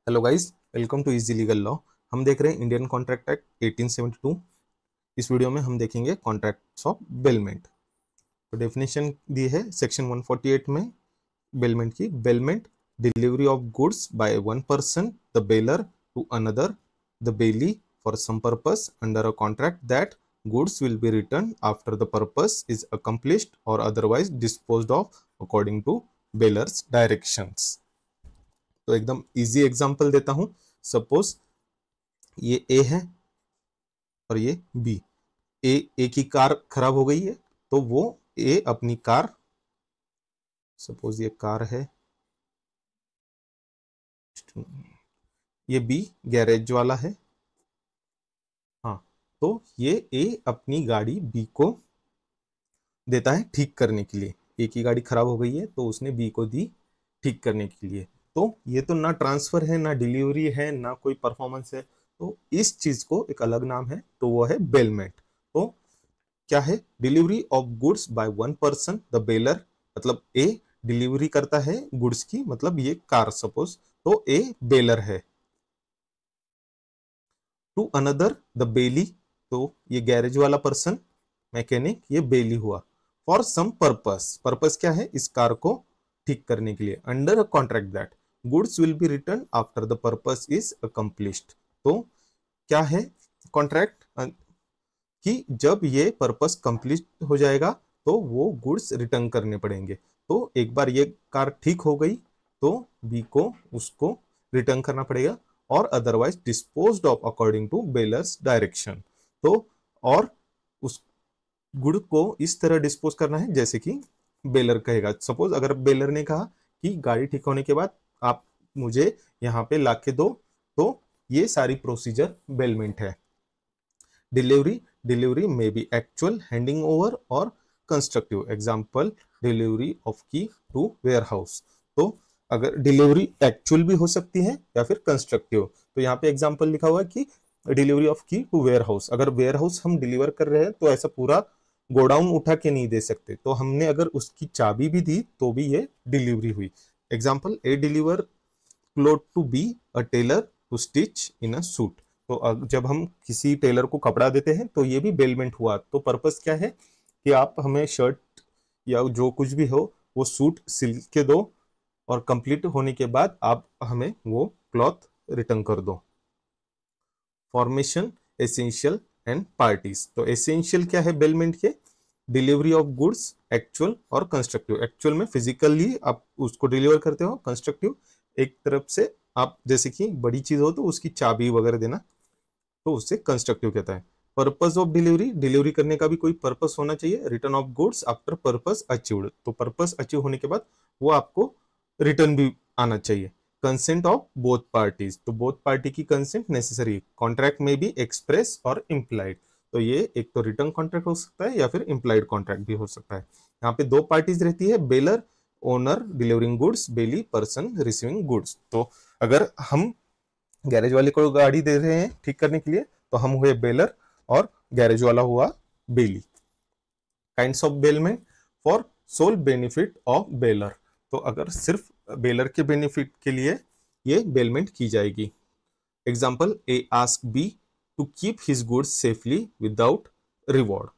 Hello guys, welcome to easy legal law. हम देख रहे हैं इंडियन कॉन्ट्रैक्ट एक्ट 1872। इस वीडियो में हम देखेंगे कॉन्ट्रैक्ट्स ऑफ बेलमेंट। तो डेफिनेशन दी है सेक्शन 148 में बेलमेंट की। Bailment, delivery of goods by one person the bailor to another the bailee for some purpose under a contract that goods will be return after the purpose is accomplished और otherwise disposed of according to bailor's directions. तो एकदम easy example देता हूं। Suppose ये ए है और ये B. ए की कार खराब हो गई है, तो वो ए अपनी कार, सपोज ये कार है, ये बी गैरेज वाला है। हाँ, तो ये ए अपनी गाड़ी बी को देता है ठीक करने के लिए। ए की गाड़ी खराब हो गई है तो उसने बी को दी ठीक करने के लिए। तो ये तो ना ट्रांसफर है, ना डिलीवरी है, ना कोई परफॉर्मेंस है। तो इस चीज को एक अलग नाम है, तो वो है बेलमेंट। तो क्या है? Delivery of goods by one person the baler, मतलब ए डिलीवरी करता है गुड्स की, मतलब ये कार सपोज, तो ए बेलर है। टू अनदर द बेली, तो ये गैरेज वाला पर्सन, मैकेनिक, ये बेली हुआ। फॉर सम पर्पस, पर्पस क्या है? इस कार को ठीक करने के लिए। Under a contract that goods will be return after the purpose is accomplished. तो क्या है कॉन्ट्रैक्ट? कि जब ये पर्पस कंप्लीट हो जाएगा तो वो गुड्स रिटर्न करने पड़ेंगे। तो एक बार ये कार ठीक हो गई तो बी को उसको रिटर्न करना पड़ेगा, और otherwise disposed of according to bailor's direction. तो और उस गुड को इस तरह डिस्पोज करना है जैसे कि बेलर कहेगा। सपोज अगर बेलर ने कहा कि गाड़ी ठीक होने के बाद आप मुझे यहाँ पे लाके दो, तो ये सारी प्रोसीजर बेलमेंट है। डिलीवरी, डिलीवरी में बी एक्चुअल हैंडिंग ओवर और कंस्ट्रक्टिव। एग्जाम्पल, डिलीवरी ऑफ की टू वेयर हाउस। तो अगर डिलीवरी एक्चुअल भी हो सकती है या फिर कंस्ट्रक्टिव। तो यहाँ पे एग्जाम्पल लिखा हुआ है कि डिलीवरी ऑफ की टू वेयर हाउस। अगर वेयर हाउस हम डिलीवर कर रहे हैं तो ऐसा पूरा गोडाउन उठा के नहीं दे सकते, तो हमने अगर उसकी चाबी भी दी तो भी ये डिलीवरी हुई। Example, A deliver cloth to B a tailor to stitch in a suit. तो जब हम किसी टेलर को कपड़ा देते हैं तो ये भी बेलमेंट हुआ। तो पर्पस क्या है कि आप हमें शर्ट या जो कुछ भी हो वो सूट सिल के दो, और कंप्लीट होने के बाद आप हमें वो क्लॉथ रिटर्न कर दो। Formation, essential and parties. तो एसेंशियल क्या है बेलमेंट के? डिलीवरी ऑफ गुड्स एक्चुअल और कंस्ट्रक्टिव। एक्चुअल में फिजिकली आप उसको डिलीवर करते हो, कंस्ट्रक्टिव एक तरफ से आप जैसे कि बड़ी चीज हो तो उसकी चाबी वगैरह देना, तो उससे कंस्ट्रक्टिव कहता है। पर्पस ऑफ डिलीवरी, डिलीवरी करने का भी कोई पर्पस होना चाहिए। Return of goods after purpose achieved, तो पर्पस अचीव होने के बाद वो आपको रिटर्न भी आना चाहिए। कंसेंट ऑफ बोथ पार्टीज, तो बोथ पार्टी की कंसेंट नेसेसरी। कॉन्ट्रैक्ट में भी एक्सप्रेस और इम्प्लाइड। तो ये एक तो रिटर्न कॉन्ट्रैक्ट हो सकता है या फिर इम्प्लाइड कॉन्ट्रैक्ट भी हो सकता है। यहाँ पे दो पार्टीज रहती है, बेलर ओनर डिलीवरिंग गुड्स, बेली पर्सन रिसीविंग गुड्स। तो अगर हम गैरेज वाले को गाड़ी दे रहे हैं ठीक करने के लिए तो हम हुए बेलर, और गैरेज वाला हुआ bailee. Kinds of bailment, for sole benefit of bailor. तो अगर सिर्फ बेलर के बेनिफिट के लिए ये बेलमेंट की जाएगी। Example, A ask B to keep his goods safely without reward.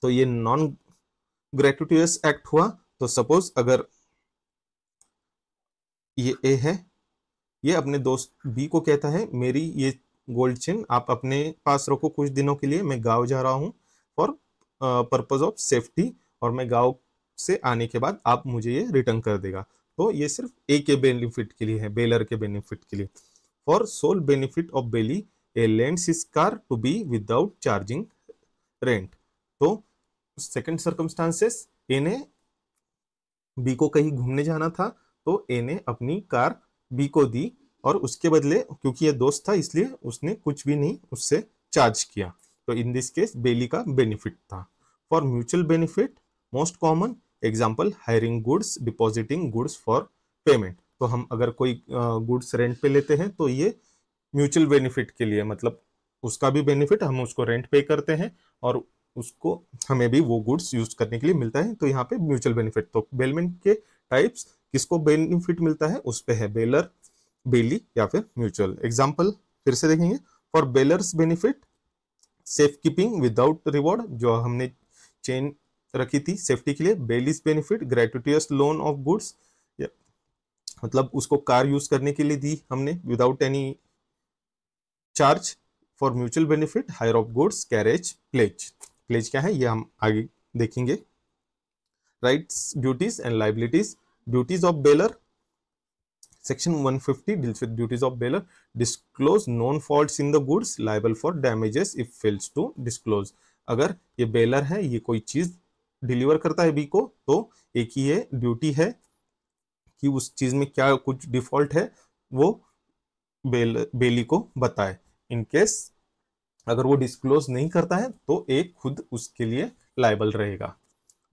तो ये नॉन ग्रेटुटियस एक्ट हुआ। तो सपोज अगर ये ए है, ये अपने दोस्त बी को कहता है मेरी ये गोल्ड चेन आप अपने पास रखो कुछ दिनों के लिए, मैं गांव जा रहा हूँ फॉर पर्पज ऑफ सेफ्टी, और मैं गांव से आने के बाद आप मुझे ये रिटर्न कर देगा। तो ये सिर्फ ए के बेनिफिट के लिए है, बेलर के बेनिफिट के लिए। For sole benefit of bailee A lends his car to B without charging rent. तो सेकंड सर्कमस्टांसेस, ए ने बी को कहीं घूमने जाना था तो ए ने अपनी कार बी को दी, और उसके बदले क्योंकि ये दोस्त था इसलिए उसने कुछ भी नहीं उससे चार्ज किया। तो इन दिस केस बेली का बेनिफिट था। For mutual benefit, most common example, hiring goods, depositing goods for payment. तो हम अगर कोई गुड्स रेंट पे लेते हैं तो ये म्यूचुअल बेनिफिट के लिए, मतलब उसका भी बेनिफिट, हम उसको रेंट पे करते हैं और उसको हमें भी वो गुड्स यूज करने के लिए मिलता है। तो यहाँ पे म्यूचुअल बेनिफिट। तो बेलमेंट के टाइप्स, किसको बेनिफिट मिलता है उस पे है बेलर, बेली या फिर म्यूचुअल। एग्जाम्पल फिर से देखेंगे, for bailor's benefit safe keeping without reward, जो हमने चेन रखी थी सेफ्टी के लिए। Bailee's benefit gratuitous loan of goods, मतलब उसको कार यूज करने के लिए दी हमने without any charge. For mutual benefit hire of goods carriage pledge. Pledge क्या है ये हम आगे देखेंगे। Rights duties and liabilities. Duties of bailor, Section 150 deals with duties of bailor. Disclose known faults in the goods, liable for damages if fails to disclose. अगर ये baler है, ये कोई चीज डिलीवर करता है बी को, तो एक ही ये ड्यूटी है कि उस चीज में क्या कुछ डिफॉल्ट है वो बेली को बताए। इन केस अगर वो डिस्क्लोज नहीं करता है तो एक खुद उसके लिए लाइबल रहेगा।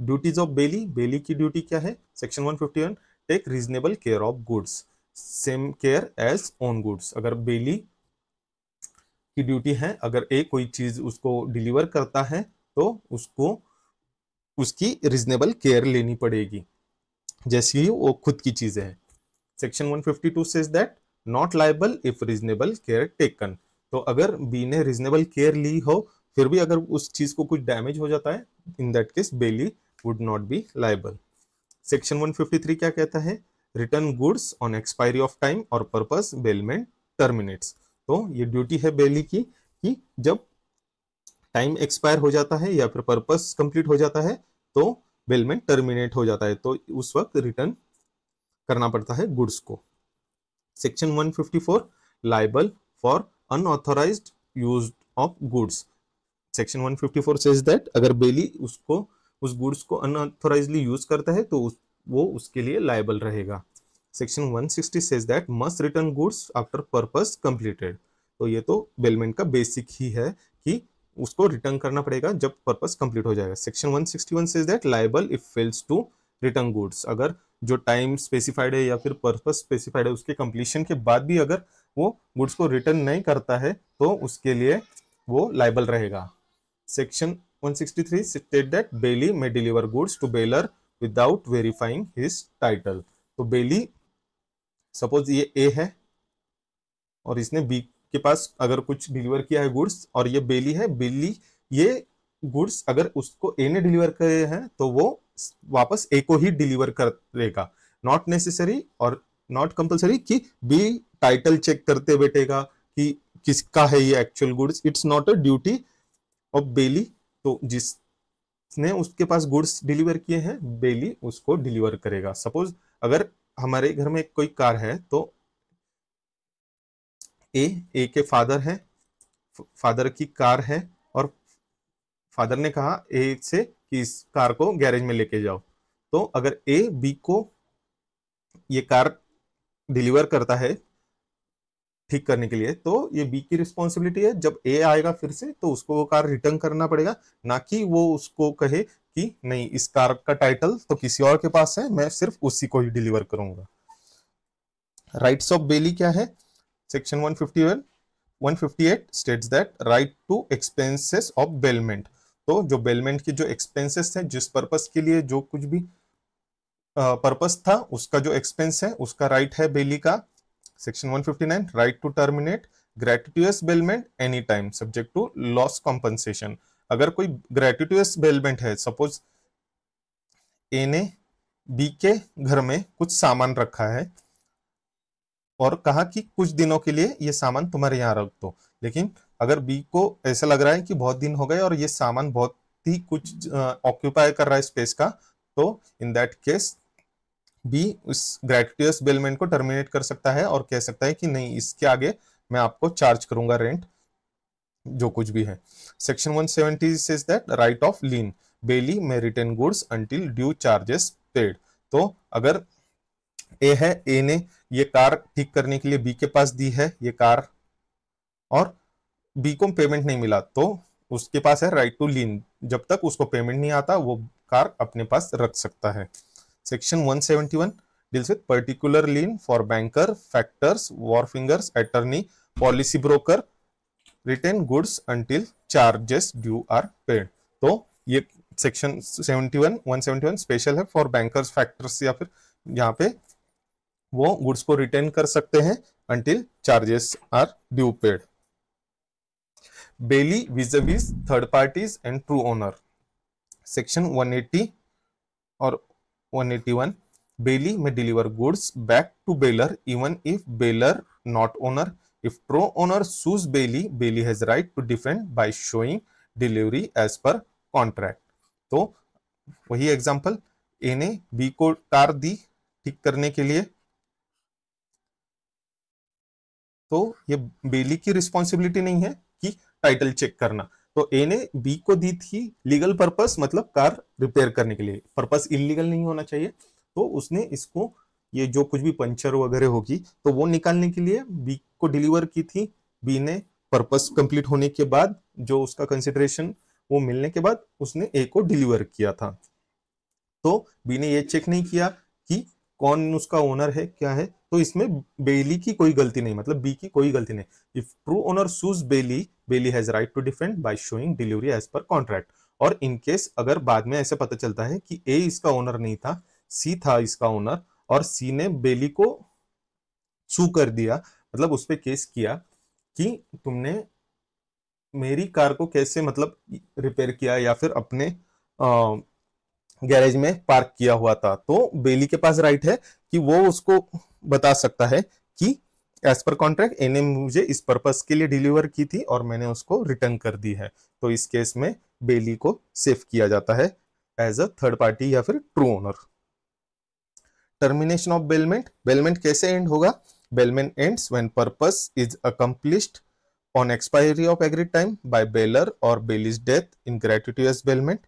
ड्यूटीज ऑफ बेली, बेली की ड्यूटी क्या है? Section 151 take reasonable care of goods, same care as own goods. अगर बेली की ड्यूटी है, अगर एक कोई चीज उसको डिलीवर करता है तो उसको उसकी रीजनेबल केयर लेनी पड़ेगी जैसी ही वो खुद की चीज है। Section 152 says that not liable if reasonable care taken. तो अगर बी ने रीजनेबल केयर ली हो फिर भी अगर उस चीज को कुछ डैमेज हो जाता है, in that case bailee would not be liable. Section 153 क्या कहता है? Return goods on expiry of time और पर्पस बेलमेंट टर्मिनेट्स। तो ये ड्यूटी है बेली की कि जब टाइम एक्सपायर हो जाता है या फिर पर्पस कंप्लीट हो जाता है तो बेलमेंट टर्मिनेट हो जाता है, तो उस वक्त रिटर्न करना पड़ता है गुड्स को। Section 154 liable for unauthorised use of goods. Section 154 says that अगर बेली उसको उस गुड्स को अनऑथोराइजली यूज करता है तो वो उसके लिए लाइबल रहेगा। Section 160 says that must return goods after purpose completed. तो ये तो बेलमेंट का बेसिक ही है कि उसको रिटर्न करना पड़ेगा जब पर्पस कंप्लीट हो जाएगा। Section 161 says that liable if fails to return goods. अगर जो टाइम स्पेसिफाइड है या फिर पर्पस स्पेसिफाइड है उसके कंप्लीशन के बाद भी अगर वो गुड्स को रिटर्न नहीं करता है तो उसके लिए वो लाइबल रहेगा। Section 163 state that Bailey may deliver goods to bailor without verifying his title. तो बेली सपोज ये ए है और इसने बी के पास अगर कुछ डिलीवर किया है गुड्स और ये बेली है, बेली ये गुड्स अगर उसको ए ने डिलीवर करे हैं तो वो वापस ए को ही डिलीवर करेगा। नॉट नेसेसरी और नॉट कंपलसरी कि बी टाइटल चेक करते बैठेगा कि किसका है ये actual goods. It's not a duty of belly. तो जिसने उसके पास गुड्स डिलीवर किए हैं बेली उसको डिलीवर करेगा। सपोज अगर हमारे घर में कोई कार है तो ए के फादर है, फादर की कार है और फादर ने कहा ए से कि इस कार को गैरेज में लेके जाओ। तो अगर ए बी को ये कार डिलीवर करता है ठीक करने के लिए तो ये बी की रिस्पॉन्सिबिलिटी है। जब ए आएगा फिर से तो उसको वो कार रिटर्न करना पड़ेगा, ना कि वो उसको कहे कि नहीं इस कार का टाइटल तो किसी और के पास है, मैं सिर्फ उसी को ही डिलीवर करूंगा। राइट्स ऑफ बेली क्या है? Section 158 states that right to expenses of bailment. तो जो बेलमेंट की जो एक्सपेंसेस है, जिस पर्पस के लिए जो कुछ भी पर्पस था उसका जो एक्सपेंस है उसका राइट है बेली का। Section 159 right to terminate gratuitous bailment any time subject to loss compensation. अगर कोई ग्रेट्युटस बेलमेंट है, सपोज ए ने बी के घर में कुछ सामान रखा है और कहा कि कुछ दिनों के लिए ये सामान तुम्हारे यहाँ रख दो, लेकिन अगर बी को ऐसा लग रहा है कि बहुत दिन हो गए और ये सामान बहुत ही कुछ ऑक्यूपाई कर रहा है स्पेस का, तो इन दैट केस बी उस ग्रेट्युटस बेलमेंट को टर्मिनेट कर सकता है और कह सकता है कि नहीं इसके आगे मैं आपको चार्ज करूंगा रेंट जो कुछ भी है। Section 170 says that right of lien bailee में retain goods until due charges paid. तो अगर ए है, ए ने ये कार ठीक करने के लिए बी के पास दी है ये कार और बी को पेमेंट नहीं मिला तो उसके पास है राइट टू लीन। जब तक उसको पेमेंट नहीं आता वो कार अपने पास रख सकता है। Section 171 deals with particular lien for banker, factors, wharfingers, attorney, policy broker, retain goods until charges due are paid. तो ये सेक्शन 171 स्पेशल है फॉर बैंकर्स, फैक्टर्स या फिर यहाँ पे वो गुड्स को रिटर्न कर सकते हैं until charges are due paid. Bailee vis-a-vis third parties and true owner, section 180 और 181. बेली may deliver goods back to bailor even if bailor not owner. If true owner sues Bailey, Bailey has right to defend by showing delivery as per contract. तो वही example, ए ने B को car दी ठीक करने के लिए, तो ये बेली की रिस्पॉन्सिबिलिटी नहीं है कि टाइटल चेक करना। तो ए ने बी को दी थी लीगल पर्पस, मतलब कार रिपेयर करने के लिए, पर्पस इलीगल नहीं होना चाहिए। तो उसने इसको, ये जो कुछ भी पंचर वगैरह होगी तो वो निकालने के लिए बी को डिलीवर की थी। बी ने पर्पस कंप्लीट होने के बाद, जो उसका कंसिडरेशन वो मिलने के बाद, उसने ए को डिलीवर किया था। तो बी ने ये चेक नहीं किया कि कौन उसका ओनर है, क्या है, तो इसमें बेली की कोई गलती नहीं, मतलब बी की कोई गलती नहीं। If true owner sues bailee, bailee has right to defend by showing delivery as per contract. और इन केस अगर बाद में ऐसे पता चलता है कि ए इसका ओनर नहीं था, सी था इसका ओनर, और सी ने बेली को सू कर दिया, मतलब उस पर केस किया कि तुमने मेरी कार को कैसे मतलब रिपेयर किया या फिर अपने गैरेज में पार्क किया हुआ था, तो बेली के पास राइट है कि वो उसको बता सकता है कि एज पर कॉन्ट्रैक्ट ए ने मुझे इस पर्पस के लिए डिलीवर की थी और मैंने उसको रिटर्न कर दी है। तो इस केस में बेली को सेफ किया जाता है एज अ थर्ड पार्टी या फिर true owner. Termination of bailment, bailment कैसे एंड होगा? Bailment ends when purpose is accomplished on expiry of agreed time by bailor or bailey's death in gratuitous bailment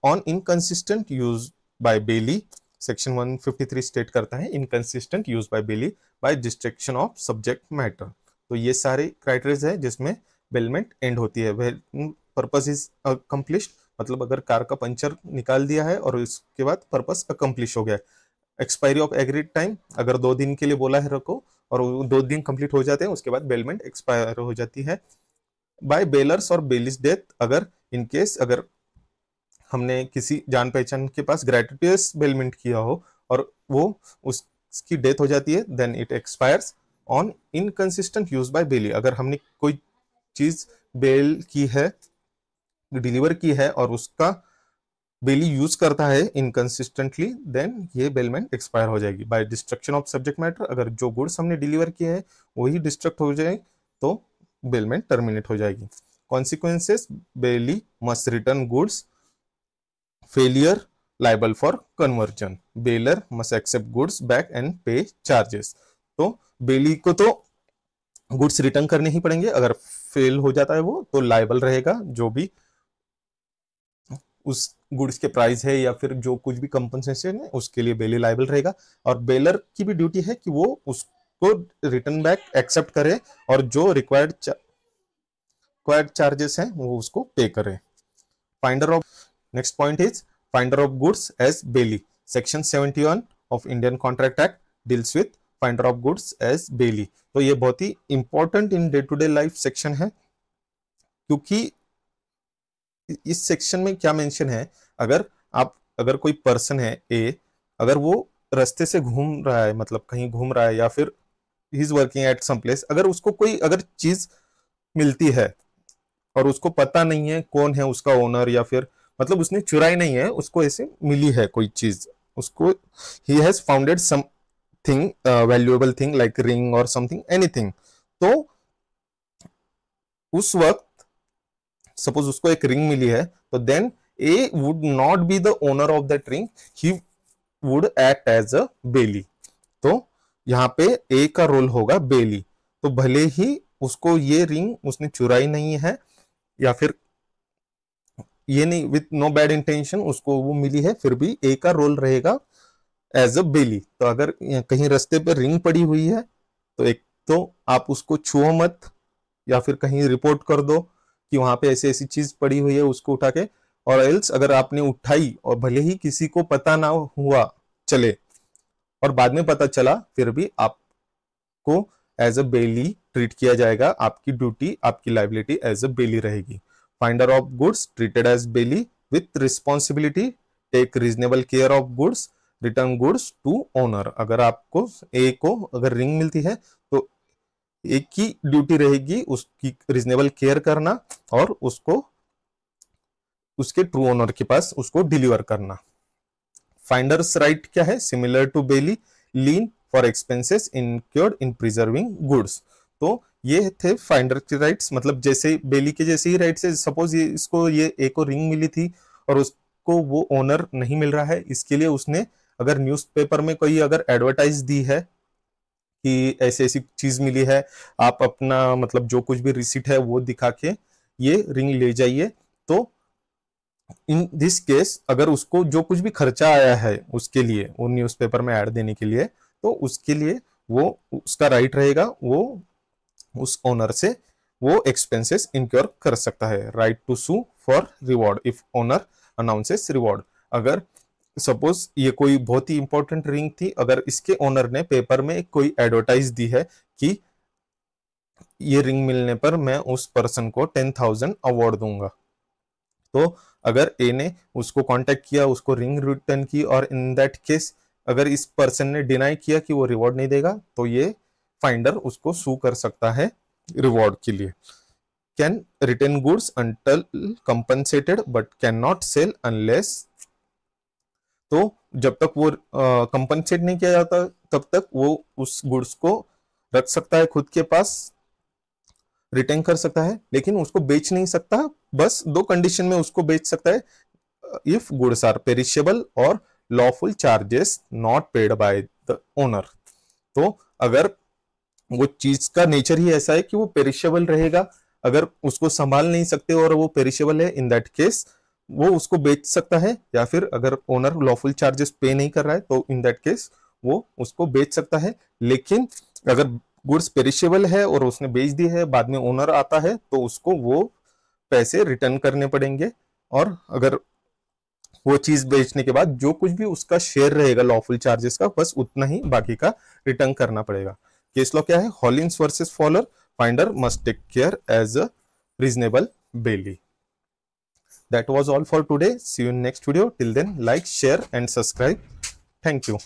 on inconsistent use by bailey. Section 153 स्टेट करता है inconsistent use by bailee by destruction of subject matter. तो ये सारे criteria है जिसमें bailment and होती है। पर्पस इज अकम्प्लिश्ड, मतलब अगर कार का पंचर निकाल दिया है और इसके बाद पर्पस अकम्प्लिश हो गया। एक्सपायरी ऑफ एग्रीड टाइम, अगर 2 दिन के लिए बोला है रखो और 2 दिन कंप्लीट हो जाते हैं, उसके बाद बेलमेंट एक्सपायर हो जाती है। बाय बेलर्स और बेलिस डेथ, अगर इन केस अगर हमने किसी जान पहचान के पास ग्रेट्युटस बेलमेंट किया हो और वो उसकी डेथ हो जाती है, then it expires on inconsistent use by bailee. अगर हमने कोई चीज बेल की है, डिलीवर की है और उसका बेली यूज करता है इनकंसिस्टेंटली, देन ये बेलमेंट एक्सपायर हो जाएगी। By destruction of subject matter, अगर जो गुड्स हमने डिलीवर किए हैं वही डिस्ट्रक्ट हो जाए तो बेलमेंट टर्मिनेट हो जाएगी। Consequences, bailee must return goods, failure liable for conversion, bailor must accept goods back and pay charges. तो बेली को तो गुड्स रिटर्न करने ही पड़ेंगे, अगर फेल हो जाता है वो तो लाइबल रहेगा, जो भी उस गुड्स के प्राइस है या फिर जो कुछ भी कंपनसेशन है उसके लिए बेली लाइबल रहेगा। और बेलर की भी ड्यूटी है कि वो उसको रिटर्न बैक एक्सेप्ट करे और जो रिक्वायर्ड चार्जेस हैं वो उसको पे करे। Finder of, next point is finder of goods as bailee. Section 71 of Indian contract act deals with finder of goods as bailee. तो ये बहुत ही important in day to day life section है, क्योंकि इस सेक्शन में क्या मेंशन है, अगर कोई पर्सन है ए, अगर वो रास्ते से घूम रहा है, मतलब कहीं घूम रहा है या फिर he is working at some place, अगर उसको कोई अगर चीज मिलती है और उसको पता नहीं है कौन है उसका ओनर, या फिर मतलब उसने चुराई नहीं है, उसको ऐसे मिली है कोई चीज, उसको he has founded something valuable thing like ring और समथिंग एनीथिंग, तो उस वक्त सपोज उसको एक रिंग मिली है, तो then A would not be the owner of that ring, he would act as a bailee. तो यहाँ पे ए का रोल होगा बेली। तो भले ही उसको ये रिंग उसने चुराई नहीं है या फिर ये नहीं, विथ नो बैड इंटेंशन उसको वो मिली है, फिर भी ए का रोल रहेगा एज अ बेली। तो अगर कहीं रास्ते पर रिंग पड़ी हुई है तो एक तो आप उसको छुओ मत, या फिर कहीं रिपोर्ट कर दो कि वहां पे ऐसी ऐसी चीज पड़ी हुई है, उसको उठा के, और एल्स अगर आपने उठाई और भले ही किसी को पता ना हुआ चले और बाद में पता चला, फिर भी आपको एज अ बेली ट्रीट किया जाएगा, आपकी ड्यूटी, आपकी लाइबिलिटी एज अ बेली रहेगी। Finder of goods treated as bailee with responsibility take reasonable care of goods return goods to owner. अगर आपको ए को अगर रिंग मिलती है तो एक की ड्यूटी रहेगी उसकी रीजनेबल केयर करना और उसको उसके ट्रू ओनर के पास उसको डिलीवर करना। फाइंडर्स राइट क्या है? Similar to bailee, lien for expenses incurred in preserving goods. तो ये थे फाइंडर के राइट्स, मतलब जैसे बेली के जैसे ही राइट्स है। सपोज ये इसको ये ए को रिंग मिली थी और उसको वो ओनर नहीं मिल रहा है, इसके लिए उसने अगर न्यूज़पेपर में कोई अगर एडवर्टाइज दी है कि ऐसी ऐसी चीज मिली है, आप अपना मतलब जो कुछ भी रिसीट है वो दिखा के ये रिंग ले जाइए, तो इन दिस केस अगर उसको जो कुछ भी खर्चा आया है उसके लिए वो न्यूज़पेपर में ऐड देने के लिए, तो उसके लिए वो उसका राइट रहेगा, वो उस ओनर से वो एक्सपेंसेस इनक्योर कर सकता है। Right to sue for reward if owner announces reward. अगर सपोज ये कोई बहुत ही इंपॉर्टेंट रिंग थी, अगर इसके ओनर ने पेपर में कोई एडवर्टाइज दी है कि ये रिंग मिलने पर मैं उस पर्सन को 10,000 अवार्ड दूंगा, तो अगर ए ने उसको कांटेक्ट किया, उसको रिंग रिटर्न की और इन दैट केस अगर इस पर्सन ने डिनाई किया कि वो रिवॉर्ड नहीं देगा, तो ये फाइंडर उसको सू कर सकता है रिवॉर्ड के लिए। Can return goods until compensated but can not sell unless. तो जब तक वो कंपनसेट नहीं किया जाता तब तक वो उस गुड्स को रख सकता है खुद के पास, रिटर्न कर सकता है, लेकिन उसको बेच नहीं सकता। बस दो कंडीशन में उसको बेच सकता है, इफ गुड्स आर पेरिशेबल और lawful charges not paid by the owner. तो अगर वो चीज का नेचर ही ऐसा है कि वो पेरिशेबल रहेगा, अगर उसको संभाल नहीं सकते और वो पेरिशेबल है, इन दैट केस वो उसको बेच सकता है, या फिर अगर ओनर लॉफुल चार्जेस पे नहीं कर रहा है तो इन दैट केस वो उसको बेच सकता है। लेकिन अगर गुड्स पेरिशेबल है और उसने बेच दी है, बाद में ओनर आता है तो उसको वो पैसे रिटर्न करने पड़ेंगे, और अगर वो चीज बेचने के बाद जो कुछ भी उसका शेयर रहेगा लॉफुल चार्जेस का, बस उतना ही बाकी का रिटर्न करना पड़ेगा। केस लॉ क्या है? Hollins versus Fowler, finder must take care as a reasonable bailee. That was all for today. See you in next video. Till then, like, share and subscribe. Thank you.